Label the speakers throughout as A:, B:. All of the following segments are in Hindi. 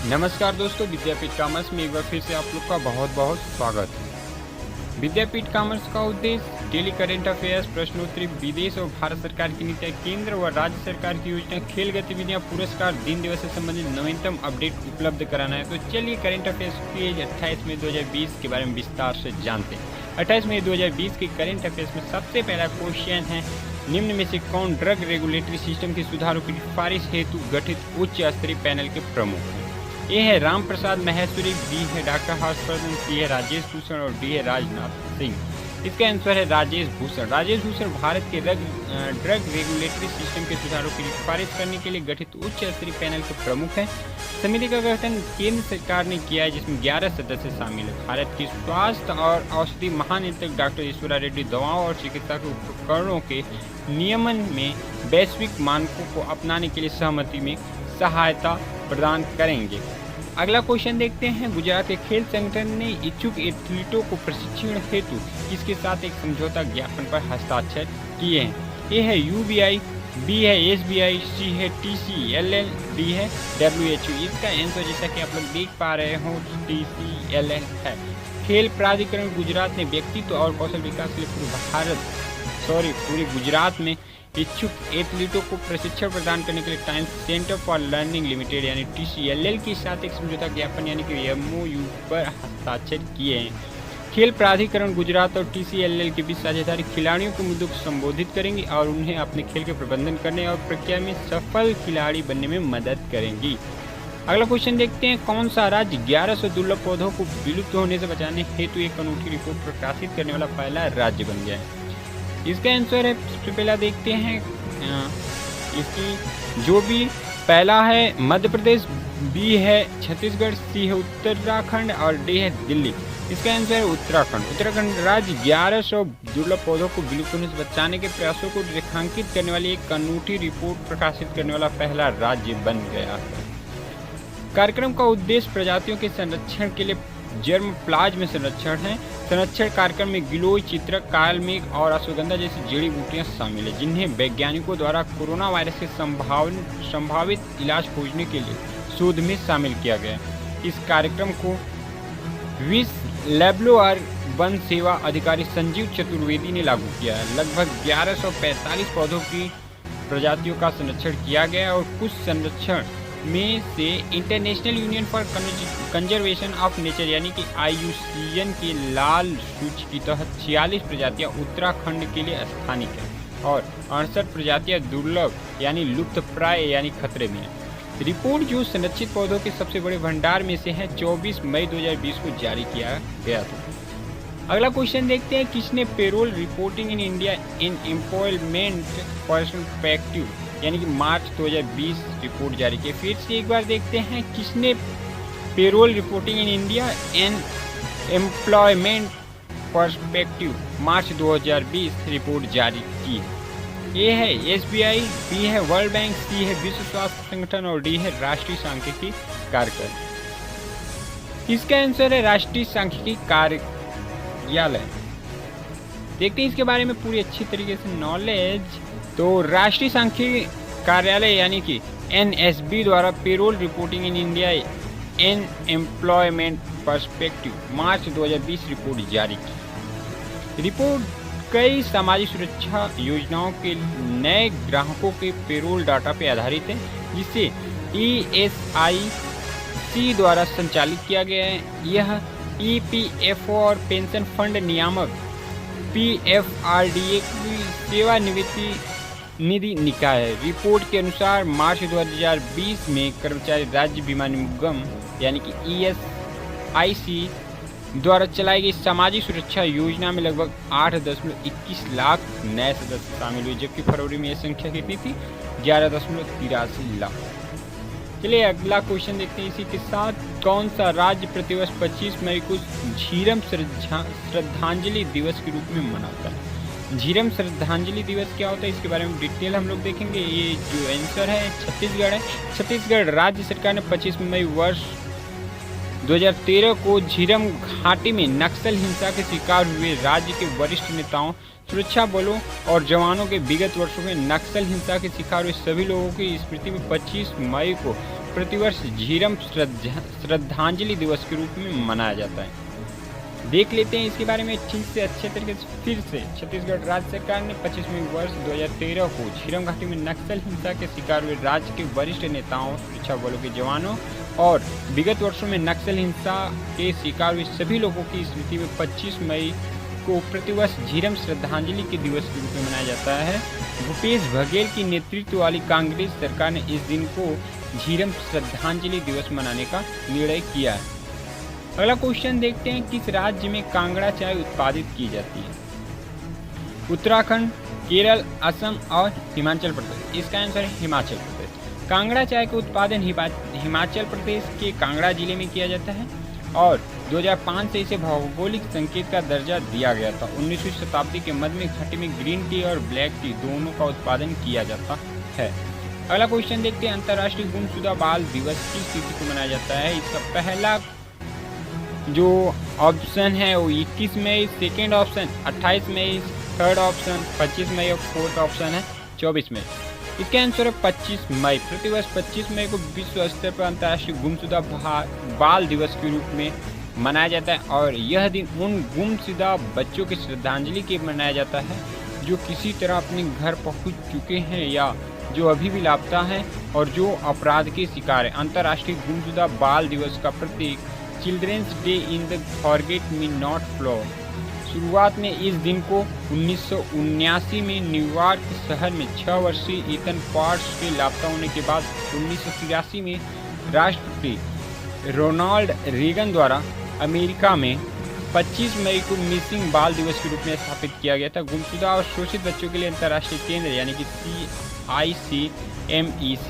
A: नमस्कार दोस्तों, विद्यापीठ कॉमर्स में एक बार फिर से आप लोग का बहुत बहुत स्वागत है। विद्यापीठ कॉमर्स का उद्देश्य डेली करेंट अफेयर्स, प्रश्नोत्तरी, विदेश और भारत सरकार की नीतियाँ, केंद्र व राज्य सरकार की योजना, खेल गतिविधियाँ, पुरस्कार, दिन दिवस से संबंधित नवीनतम अपडेट उपलब्ध कराना है। तो चलिए करेंट अफेयर्स पेज 28 मई 2020 के बारे में विस्तार से जानते हैं। 28 मई 2020 के करेंट अफेयर्स में सबसे पहला क्वेश्चन है, निम्न में से कौन ड्रग रेगुलेटरी सिस्टम के सुधारों की सिफारिश हेतु गठित उच्च स्तरीय पैनल के प्रमुख हैं? ए है राम प्रसाद महेश्वरी, बी है डॉक्टर हर्षवर्धन, सी है राजेश भूषण और डी है राजनाथ सिंह। इसका आंसर है राजेश भूषण। राजेश भूषण भारत के ड्रग रेगुलेटरी सिस्टम के सुधारों की सिफारिश करने के लिए गठित उच्च स्तरीय पैनल के प्रमुख हैं। समिति का गठन केंद्र सरकार ने किया है, जिसमें 11 सदस्य शामिल हैं। भारत की स्वास्थ्य और औषधि महानियंत्रक डॉक्टर ईश्वरा रेड्डी दवाओं और चिकित्सा के उपकरणों के नियमन में वैश्विक मानकों को अपनाने के लिए सहमति में सहायता प्रदान करेंगे। अगला क्वेश्चन देखते हैं, गुजरात के खेल संगठन ने इच्छुक एथलीटों को प्रशिक्षण हेतु किसके साथ एक समझौता ज्ञापन पर हस्ताक्षर किए हैं? ए है यूबीआई, बी है एसबीआई, सी है टीसीएलएल, डी है डब्ल्यूएचओ। इसका आंसर जैसा कि आप लोग देख पा रहे हो टीसीएलएल है। खेल प्राधिकरण गुजरात ने व्यक्तित्व और कौशल विकास के लिए पूरे गुजरात में इच्छुक एथलीटों को प्रशिक्षण प्रदान करने के लिए times centre for learning limited यानी टीसीएलएल के साथ एक समझौता ज्ञापन यानी कि एमओयू पर हस्ताक्षर किए हैं। खेल प्राधिकरण गुजरात और टीसीएलएल के बीच साझेदारी खिलाड़ियों के मुद्दों को संबोधित करेंगी और उन्हें अपने खेल के प्रबंधन करने और प्रक्रिया में सफल खिलाड़ी बनने में मदद करेंगी। अगला क्वेश्चन देखते हैं, कौन सा राज्य 1100 दुर्लभ पौधों को विलुप्त होने से बचाने हेतु एक अनूठी रिपोर्ट प्रकाशित करने वाला पहला राज्य बन गया है? इसका आंसर है, सबसे पहला देखते हैं इसकी जो भी पहला है मध्य प्रदेश, बी है छत्तीसगढ़, सी है उत्तराखंड और डी है दिल्ली। इसका आंसर है उत्तराखंड। उत्तराखंड राज्य 1100 दुर्लभ पौधों को विलुप्त होने से बचाने के प्रयासों को रेखांकित करने वाली एक अनूठी रिपोर्ट प्रकाशित करने वाला पहला राज्य बन गया है। कार्यक्रम का उद्देश्य प्रजातियों के संरक्षण के लिए जर्म प्लाज्म संरक्षण है। संरक्षण कार्यक्रम में गिलोय, चित्रक, काल मेघ और अश्वगंधा जैसी जड़ी बूटियां शामिल है, जिन्हें वैज्ञानिकों द्वारा कोरोना वायरस के संभावित इलाज खोजने के लिए शोध में शामिल किया गया। इस कार्यक्रम को विश्व लेबोर वन सेवा अधिकारी संजीव चतुर्वेदी ने लागू किया है। लगभग 1145 पौधों की प्रजातियों का संरक्षण किया गया और कुछ संरक्षण में से international union for conservation of nature यानी कि IUCN की लाल सूची के तहत 46 प्रजातियां उत्तराखंड के लिए स्थानिक हैं और 68 प्रजातियां दुर्लभ यानी लुप्त प्राय यानी खतरे में हैं। रिपोर्ट जो संरक्षित पौधों के सबसे बड़े भंडार में से है 24 मई 2020 को जारी किया गया था। अगला क्वेश्चन देखते हैं, किसने payroll reporting in India in employment perspective यानी कि मार्च 2020 रिपोर्ट जारी की? फिर से एक बार देखते हैं, किसने payroll reporting in India and employment perspective March 2020 report जारी की? ए है एसबीआई, बी है वर्ल्ड बैंक, सी है विश्व स्वास्थ्य संगठन और डी है राष्ट्रीय सांख्यिकी कार्यक्रम। इसका आंसर है राष्ट्रीय सांख्यिकी कार्यालय। देखते हैं इसके बारे में पूरी अच्छी तरीके से नॉलेज। तो राष्ट्रीय सांख्यिकी कार्यालय यानी कि NSB द्वारा payroll reporting in India and employment perspective March 2020 report जारी की। रिपोर्ट कई सामाजिक सुरक्षा योजनाओं के नए ग्राहकों के पेरोल डाटा पर आधारित है, जिसे ESIC द्वारा संचालित किया गया है। यह EPFO और पेंशन फंड नियामक PFRDA की सेवानिवृत्ति निधि निकाय है। रिपोर्ट के अनुसार मार्च 2020 में कर्मचारी राज्य बीमा निगम यानी कि ESIC द्वारा चलाई गई सामाजिक सुरक्षा योजना में लगभग 8.21 लाख नए सदस्य शामिल हुए, जबकि फरवरी में यह संख्या कितनी थी? 11.83 लाख। चलिए अगला क्वेश्चन देखते हैं। इसी के साथ, कौन सा राज्य प्रतिवर्ष 25 मई को झीरम श्रद्धांजलि दिवस के रूप में मनाता है? झीरम श्रद्धांजलि दिवस क्या होता है, इसके बारे में डिटेल हम लोग देखेंगे। ये जो आंसर है छत्तीसगढ़ है। छत्तीसगढ़ राज्य सरकार ने 25 मई वर्ष 2013 को झीरम घाटी में नक्सल हिंसा के शिकार हुए राज्य के वरिष्ठ नेताओं, सुरक्षा बलों और जवानों के विगत वर्षों में नक्सल हिंसा के शिकार हुए सभी लोगों की स्मृति में 25 मई को प्रतिवर्ष झीरम श्रद्धांजलि दिवस के रूप में मनाया जाता है। देख लेते हैं इसके बारे में ठीक से अच्छे तरीके से फिर से। छत्तीसगढ़ राज्य सरकार ने 25वें वर्ष 2013 को झीरम घाटी में नक्सल हिंसा के शिकार हुए राज्य के वरिष्ठ नेताओं, सुरक्षा बलों के जवानों और विगत वर्षों में नक्सल हिंसा के शिकार हुए सभी लोगों की स्मृति में 25 मई को प्रतिवर्ष झीरम श्रद्धांजलि के दिवस के रूप में मनाया जाता है। भूपेश बघेल की नेतृत्व वाली कांग्रेस सरकार ने इस दिन को झीरम श्रद्धांजलि दिवस मनाने का निर्णय किया है। अगला क्वेश्चन देखते हैं, किस राज्य में कांगड़ा चाय उत्पादित की जाती है? उत्तराखंड, केरल, असम और हिमाचल प्रदेश। इसका आंसर है हिमाचल प्रदेश। कांगड़ा चाय का उत्पादन हिमाचल प्रदेश के कांगड़ा जिले में किया जाता है और 2005 से इसे भौगोलिक संकेत का दर्जा दिया गया था। 19वीं शताब्दी के मध्य में घाटी में ग्रीन टी और ब्लैक टी दोनों का उत्पादन किया जाता है। अगला क्वेश्चन देखते हैं, अंतर्राष्ट्रीय गुमशुदा बाल दिवस किस तिथि को मनाया जाता है? इसका पहला जो ऑप्शन है वो 21 मई, सेकेंड ऑप्शन 28 मई, थर्ड ऑप्शन 25 मई और फोर्थ ऑप्शन है 24 मई। इसका आंसर है 25 मई। प्रतिवर्ष 25 मई को विश्व स्तर पर अंतर्राष्ट्रीय गुमशुदा बाल दिवस के रूप में मनाया जाता है और यह दिन उन गुमशुदा बच्चों की श्रद्धांजलि के मनाया जाता है जो किसी तरह अपने घर पहुंच चुके हैं या जो अभी भी लापता हैं और जो अपराध के शिकार हैं। अंतर्राष्ट्रीय गुमशुदा बाल दिवस का प्रतीक children's day in the forget me not flower. शुरुआत में इस दिन को 1979 में न्यूयॉर्क शहर में 6 वर्षीय ईथन पार्ट्स के लापता होने के बाद 1983 में राष्ट्रपति रोनाल्ड रीगन द्वारा अमेरिका में 25 मई को मिसिंग बाल दिवस के रूप में स्थापित किया गया था। गुमशुदा और शोषित बच्चों के लिए अंतर्राष्ट्रीय केंद्र यानी कि CICMEC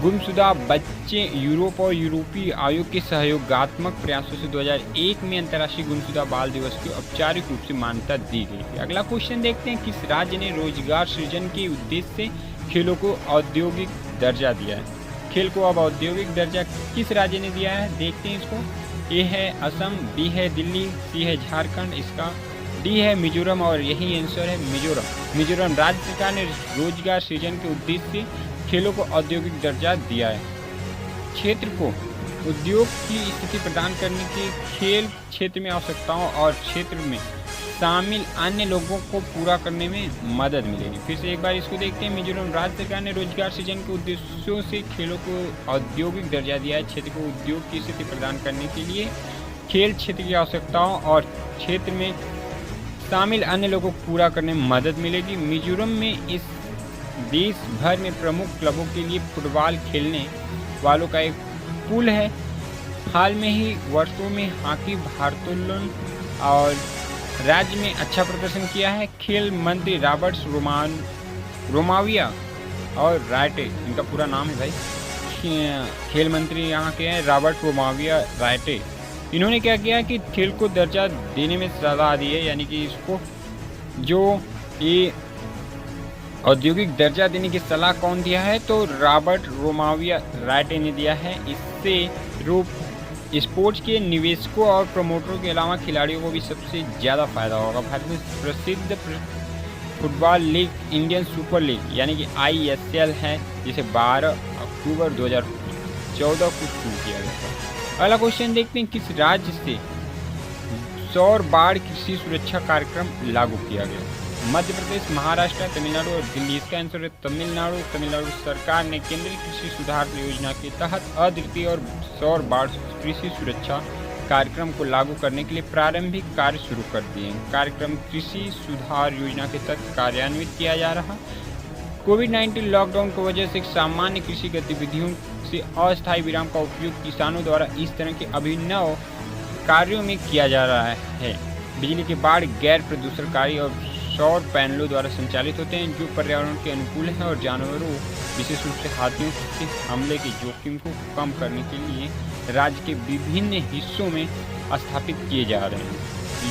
A: गुमशुदा बच्चे यूरोप और यूरोपीय आयोग के सहयोगात्मक प्रयासों से 2001 में अंतर्राष्ट्रीय गुमशुदा बाल दिवस को औपचारिक रूप से मान्यता दी गई थी। अगला क्वेश्चन देखते हैं, किस राज्य ने रोजगार सृजन के उद्देश्य से खेलों को औद्योगिक दर्जा दिया है? खेल को अब औद्योगिक दर्जा किस राज्य ने दिया है? देखते हैं इसको। ए है असम, बी है दिल्ली, सी है झारखंड, इसका डी है मिजोरम और यही आंसर है मिजोरम। मिजोरम राज्य सरकार ने रोजगार सृजन के उद्देश्य से खेलों को औद्योगिक दर्जा दिया है। क्षेत्र को उद्योग की स्थिति प्रदान करने की खेल क्षेत्र में आवश्यकताओं और क्षेत्र में शामिल अन्य लोगों को पूरा करने में मदद मिलेगी। फिर से एक बार इसको देखते हैं। मिजोरम राज्य सरकार ने रोजगार सृजन के उद्देश्यों से खेलों को औद्योगिक दर्जा दिया है। क्षेत्र को उद्योग की स्थिति प्रदान करने के लिए खेल क्षेत्र की आवश्यकताओं और क्षेत्र में शामिल अन्य लोगों को पूरा करने में मदद मिलेगी। मिजोरम में इस देश भर में प्रमुख क्लबों के लिए फुटबॉल खेलने वालों का एक पूल है। हाल में ही वर्षों में हॉकी भारोत्तोलन और राज्य में अच्छा प्रदर्शन किया है। खेल मंत्री रॉबर्ट रोमाविया और रायटे, इनका पूरा नाम है भाई, खेल मंत्री यहाँ के हैं रॉबर्ट रोमाविया रायटे। इन्होंने क्या किया कि खेल को दर्जा देने में सलाह दी है, यानी कि इसको जो ये औद्योगिक दर्जा देने की सलाह कौन दिया है? तो रॉबर्ट रोमाविया रायटे ने दिया है। इससे स्पोर्ट्स के निवेशकों और प्रमोटरों के अलावा खिलाड़ियों को भी सबसे ज़्यादा फायदा होगा। भारत में प्रसिद्ध football league Indian super league यानी कि ISL है, जिसे 12 अक्टूबर 2014 को शुरू किया गया था। अगला क्वेश्चन देखते हैं, किस राज्य से सौर बाढ़ कृषि सुरक्षा कार्यक्रम लागू किया गया? मध्य प्रदेश, महाराष्ट्र, तमिलनाडु और दिल्ली। इसका आंसर है तमिलनाडु। तमिलनाडु सरकार ने केंद्रीय कृषि सुधार योजना के तहत अद्वितीय और सौर बाढ़ कृषि सुरक्षा कार्यक्रम को लागू करने के लिए प्रारंभिक कार्य शुरू कर दिए हैं। कार्यक्रम कृषि सुधार योजना के तहत कार्यान्वित किया जा रहा। कोविड-19 लॉकडाउन की वजह से सामान्य कृषि गतिविधियों से अस्थायी विराम का उपयोग किसानों द्वारा इस तरह के अभिनव कार्यों में किया जा रहा है। बिजली के बाढ़ गैर प्रदूषणकारी और सौर पैनलों द्वारा संचालित होते हैं, जो पर्यावरण के अनुकूल हैं और जानवरों, विशेष रूप से हाथियों के हमले के जोखिम को कम करने के लिए राज्य के विभिन्न हिस्सों में स्थापित किए जा रहे हैं।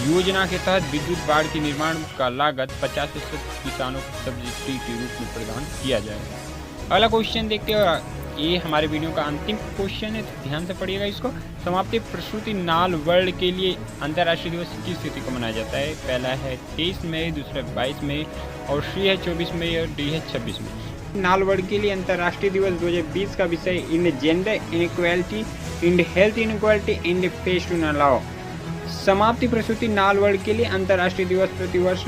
A: योजना के तहत विद्युत बाढ़ के निर्माण का लागत 50% किसानों को सब्सिडी के रूप में प्रदान किया जाएगा। अगला क्वेश्चन देखते हैं, ये हमारे वीडियो का अंतिम क्वेश्चन है, तो ध्यान से पढ़िएगा इसको। समाप्ति प्रसूति नाल वर्ल्ड के लिए अंतर्राष्ट्रीय दिवस किस तिथि को मनाया जाता है? पहला है 23 मई, दूसरा 22 मई और सी है 24 मई और डी है 26 मई। नाल वर्ग के लिए अंतर्राष्ट्रीय दिवस 2020 का विषय in gender inequality, in health inequality, in face to allow. समाप्ति प्रसूति नाल वर्ग के लिए अंतर्राष्ट्रीय दिवस प्रतिवर्ष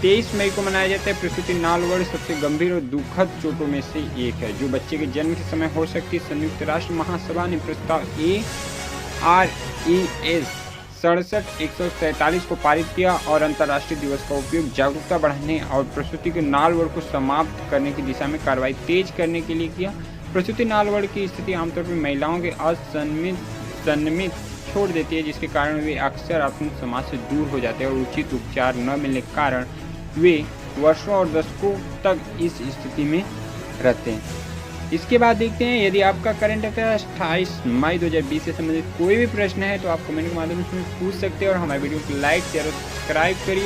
A: 23 मई को मनाया जाता है। प्रसूति नाल वर्ग सबसे गंभीर और दुखद चोटों में से एक है जो बच्चे के जन्म के समय हो सकती है। संयुक्त राष्ट्र महासभा ने प्रस्ताव ARES 67/147 को पारित किया और अंतर्राष्ट्रीय दिवस का उपयोग जागरूकता बढ़ाने और प्रसूति के नाल वर्ग को समाप्त करने की दिशा में कार्रवाई तेज करने के लिए किया। प्रसूति नाल वर्ग की स्थिति आमतौर पर महिलाओं के असंमित छोड़ देती है, जिसके कारण वे अक्सर अपने समाज से दूर हो जाते हैं और उचित उपचार न मिलने के कारण वे वर्षों और दशकों तक इस स्थिति में रहते हैं। इसके बाद देखते हैं, यदि आपका करंट अफेयर 28 मई 2020 से संबंधित कोई भी प्रश्न है तो आप कमेंट के माध्यम से पूछ सकते हैं और हमारे वीडियो को लाइक शेयर और सब्सक्राइब करिए।